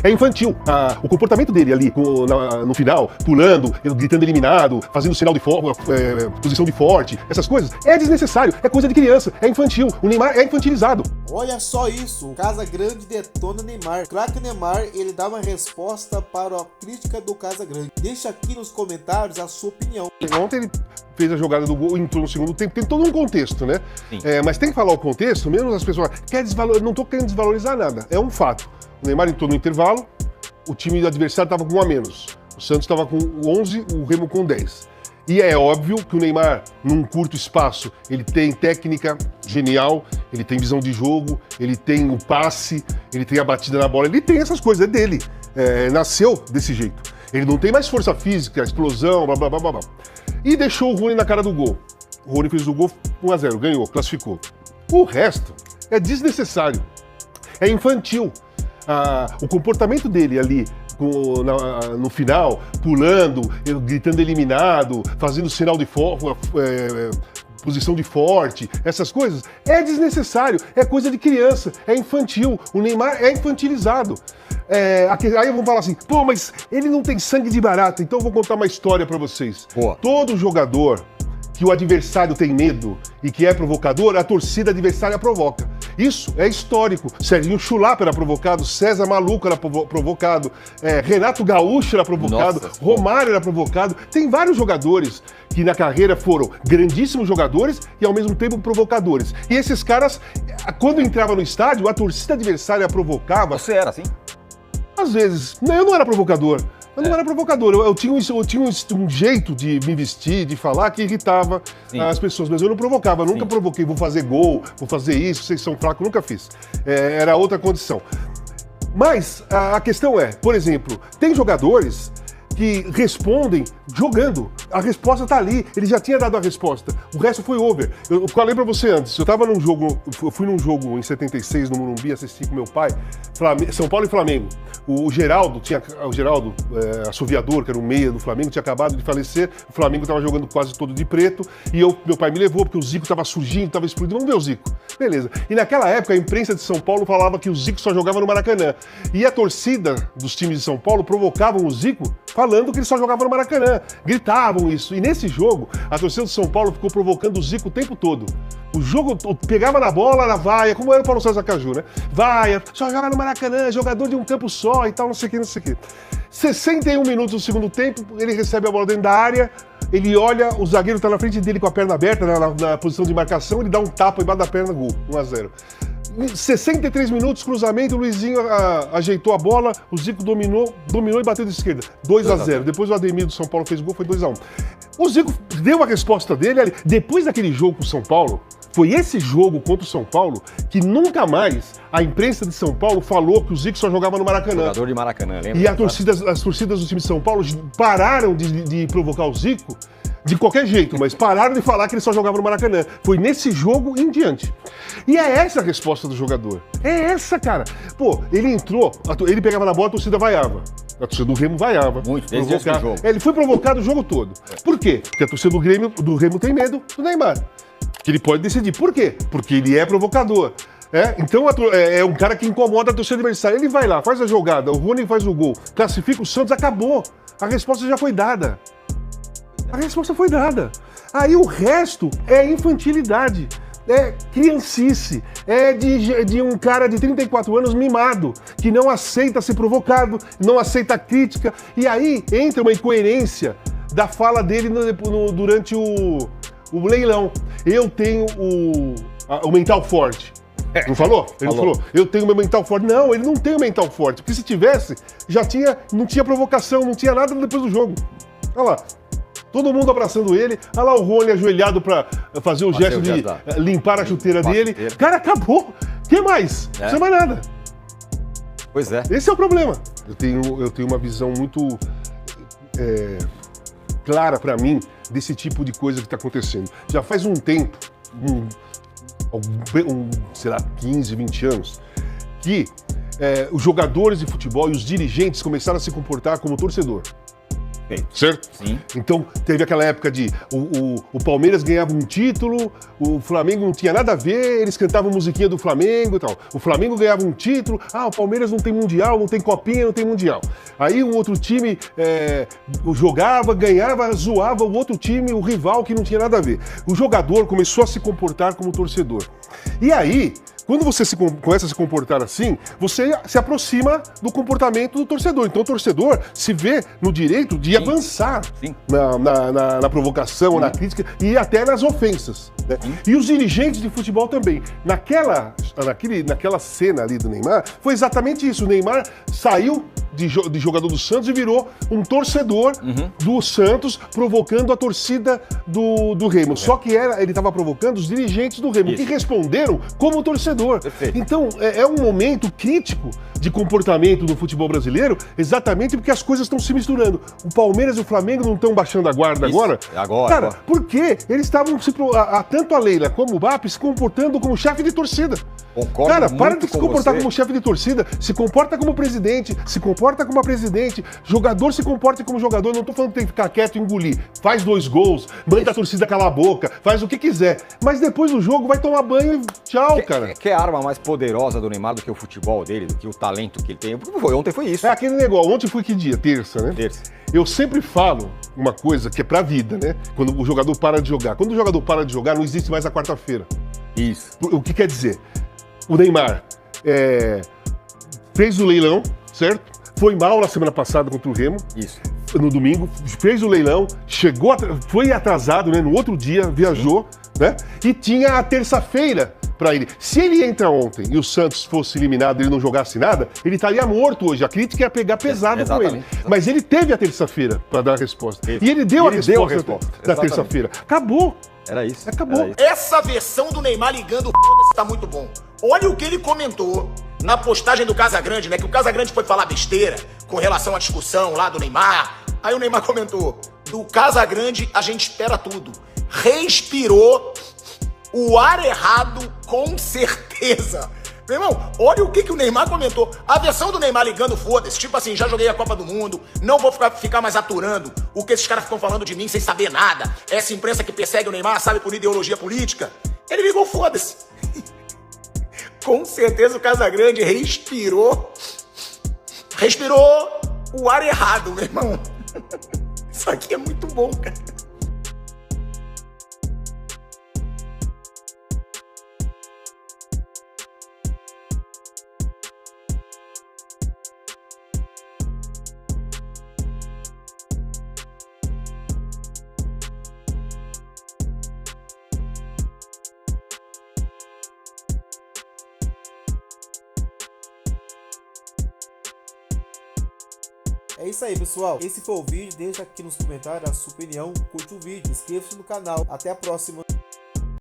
É infantil. O comportamento dele ali no final, pulando, gritando eliminado, fazendo sinal de posição de forte, essas coisas, é desnecessário, é coisa de criança, é infantil. O Neymar é infantilizado. Olha só isso, o Casagrande detona Neymar. Craque Neymar, ele dá uma resposta para a crítica do Casagrande. Deixa aqui nos comentários a sua opinião. Ontem ele fez a jogada do gol, entrou no segundo tempo, tem todo um contexto, né? Mas tem que falar o contexto, mesmo as pessoas não tô querendo desvalorizar nada, é um fato. O Neymar entrou no intervalo, o time do adversário estava com 1 a menos. O Santos estava com 11, o Remo com 10. E é óbvio que o Neymar, num curto espaço, ele tem técnica genial, ele tem visão de jogo, ele tem o passe, ele tem a batida na bola, ele tem essas coisas, é dele. Nasceu desse jeito. Ele não tem mais força física, explosão, blá, blá, blá, blá, blá. E deixou o Rony na cara do gol. O Rony fez o gol 1 a 0, ganhou, classificou. O resto é desnecessário, é infantil. O comportamento dele ali no final, pulando, gritando eliminado, fazendo sinal de posição de forte, essas coisas, é desnecessário, é coisa de criança, é infantil. O Neymar é infantilizado. Aí vão falar assim, pô, mas ele não tem sangue de barata, então eu vou contar uma história pra vocês. Boa. Todo jogador que o adversário tem medo e que é provocador, a torcida adversária provoca. Isso é histórico. Serginho Chulapa era provocado, César Maluco era provocado, Renato Gaúcho era provocado, Nossa, Romário era provocado. Tem vários jogadores que na carreira foram grandíssimos jogadores e ao mesmo tempo provocadores. E esses caras, quando entrava no estádio, a torcida adversária provocava. Você era assim? Às vezes. Não, eu não era provocador. Eu não era provocador, eu tinha um jeito de me vestir, de falar, que irritava as pessoas, mas eu não provocava, eu nunca provoquei, vou fazer gol, vou fazer isso, vocês são fracos, nunca fiz. Era outra condição. Mas a questão é, por exemplo, tem jogadores que respondem jogando. A resposta tá ali, ele já tinha dado a resposta. O resto foi over. Eu falei pra você antes, eu fui num jogo em 76 no Morumbi, assisti com meu pai, São Paulo e Flamengo. O Geraldo, assoviador, que era o meia do Flamengo, tinha acabado de falecer, o Flamengo estava jogando quase todo de preto, e meu pai me levou, porque o Zico estava surgindo, estava explodindo, vamos ver o Zico. Beleza. E naquela época, a imprensa de São Paulo falava que o Zico só jogava no Maracanã. E a torcida dos times de São Paulo provocavam o Zico falando que ele só jogava no Maracanã. Gritavam isso. E nesse jogo, a torcida de São Paulo ficou provocando o Zico o tempo todo. O jogo pegava na bola, na vaia, como era o Paulo César Caju, né? Vaia, só joga no Maracanã, jogador de um campo só e tal, não sei o que, não sei o que. 61 minutos do segundo tempo, ele recebe a bola dentro da área, ele olha, o zagueiro tá na frente dele com a perna aberta, na posição de marcação, ele dá um tapa embaixo da perna, gol, 1 a 0. 63 minutos, cruzamento, o Luizinho ajeitou a bola, o Zico dominou e bateu de esquerda. 2 a 0. Depois o Ademir do São Paulo fez gol, foi 2 a 1. O Zico deu a resposta dele ali. Depois daquele jogo com o São Paulo, foi esse jogo contra o São Paulo que nunca mais a imprensa de São Paulo falou que o Zico só jogava no Maracanã. Jogador de Maracanã, lembra? E as torcidas do time de São Paulo pararam de provocar o Zico de qualquer jeito, mas pararam de falar que ele só jogava no Maracanã. Foi nesse jogo em diante. E é essa a resposta do jogador. É essa, cara. Pô, ele entrou, ele pegava na bola, a torcida vaiava. A torcida do Remo vaiava. Muito, desde esse jogo. Ele foi provocado o jogo todo. Por quê? Porque a torcida do Remo tem medo do Neymar. Que ele pode decidir. Por quê? Porque ele é provocador. Então é um cara que incomoda a torcida adversária. Ele vai lá, faz a jogada, o Rony faz o gol, classifica o Santos, acabou. A resposta já foi dada. A resposta foi dada. Aí o resto é infantilidade, é criancice, é de um cara de 34 anos mimado, que não aceita ser provocado, não aceita a crítica. E aí entra uma incoerência da fala dele durante o leilão. Eu tenho o mental forte. Não falou? Ele falou, eu tenho meu mental forte. Não, ele não tem o mental forte, porque se tivesse, não tinha provocação, não tinha nada depois do jogo. Olha lá. Todo mundo abraçando ele. Olha lá o Rony ajoelhado pra fazer o gesto de limpar a chuteira dele. Cara, acabou. O que mais? Não precisa mais nada. Pois é. Esse é o problema. Eu tenho uma visão muito clara pra mim desse tipo de coisa que está acontecendo. Já faz um tempo, sei lá, 15, 20 anos, que os jogadores de futebol e os dirigentes começaram a se comportar como torcedor. certo? Sim. Então, teve aquela época de o Palmeiras ganhava um título, o Flamengo não tinha nada a ver, eles cantavam musiquinha do Flamengo e tal. O Flamengo ganhava um título, o Palmeiras não tem Mundial, não tem Copinha, não tem Mundial. Aí um outro time jogava, ganhava, zoava o outro time, o rival que não tinha nada a ver. O jogador começou a se comportar como torcedor. E aí, quando você começa a se comportar assim, você se aproxima do torcedor. Então o torcedor se vê no direito de avançar na provocação, na crítica e até nas ofensas. Né? E os dirigentes de futebol também. Naquela cena ali do Neymar, foi exatamente isso. O Neymar saiu de jogador do Santos e virou um torcedor do Santos, provocando a torcida do Remo. Só que ele estava provocando os dirigentes do Remo, que responderam como torcedor. Perfeito. Então, é um momento crítico de comportamento no futebol brasileiro, exatamente porque as coisas estão se misturando. O Palmeiras e o Flamengo não estão baixando a guarda agora? Cara, porque eles estavam, tanto a Leila como o BAP, se comportando como chefe de torcida. Concordo. Cara, para de se comportar você. como chefe de torcida, se comporta como presidente, se comporta como a presidente, jogador se comporta como jogador, não tô falando que tem que ficar quieto e engolir, faz 2 gols, manda a torcida calar a boca, faz o que quiser, mas depois do jogo vai tomar banho e tchau, cara. Que arma mais poderosa do Neymar do que o futebol dele, do que o talento que ele tem? Ontem foi isso. É aquele negócio, ontem foi que dia? Terça, né? Terça. Eu sempre falo uma coisa que é pra vida, né? Quando o jogador para de jogar. Quando o jogador para de jogar, não existe mais a quarta-feira. Isso. O que quer dizer? O Neymar fez o leilão, certo? Foi mal na semana passada contra o Remo. Isso. No domingo, fez o leilão, foi atrasado, né? No outro dia, viajou, né? E tinha a terça-feira para ele. Se ele entra ontem e o Santos fosse eliminado e ele não jogasse nada, ele estaria morto hoje. A crítica ia pegar pesado com ele. Mas ele teve a terça-feira para dar a resposta. E ele deu a resposta da terça-feira. Acabou. Era isso. Acabou. Era isso. Essa versão do Neymar ligando o foda-se tá muito bom. Olha o que ele comentou na postagem do Casagrande, né? Que o Casagrande foi falar besteira com relação à discussão lá do Neymar. Aí o Neymar comentou: do Casagrande a gente espera tudo. Respirou o ar errado com certeza. Meu irmão, olha o que o Neymar comentou. A versão do Neymar ligando foda-se, tipo assim, já joguei a Copa do Mundo, não vou ficar mais aturando o que esses caras ficam falando de mim sem saber nada. Essa imprensa que persegue o Neymar, sabe, por ideologia política. Ele ligou foda-se. Com certeza o Casagrande respirou o ar errado, meu irmão. Isso aqui é muito bom, cara. É isso aí, pessoal. Esse foi o vídeo. Deixa aqui nos comentários a sua opinião. Curte o vídeo. Inscreva-se no canal. Até a próxima.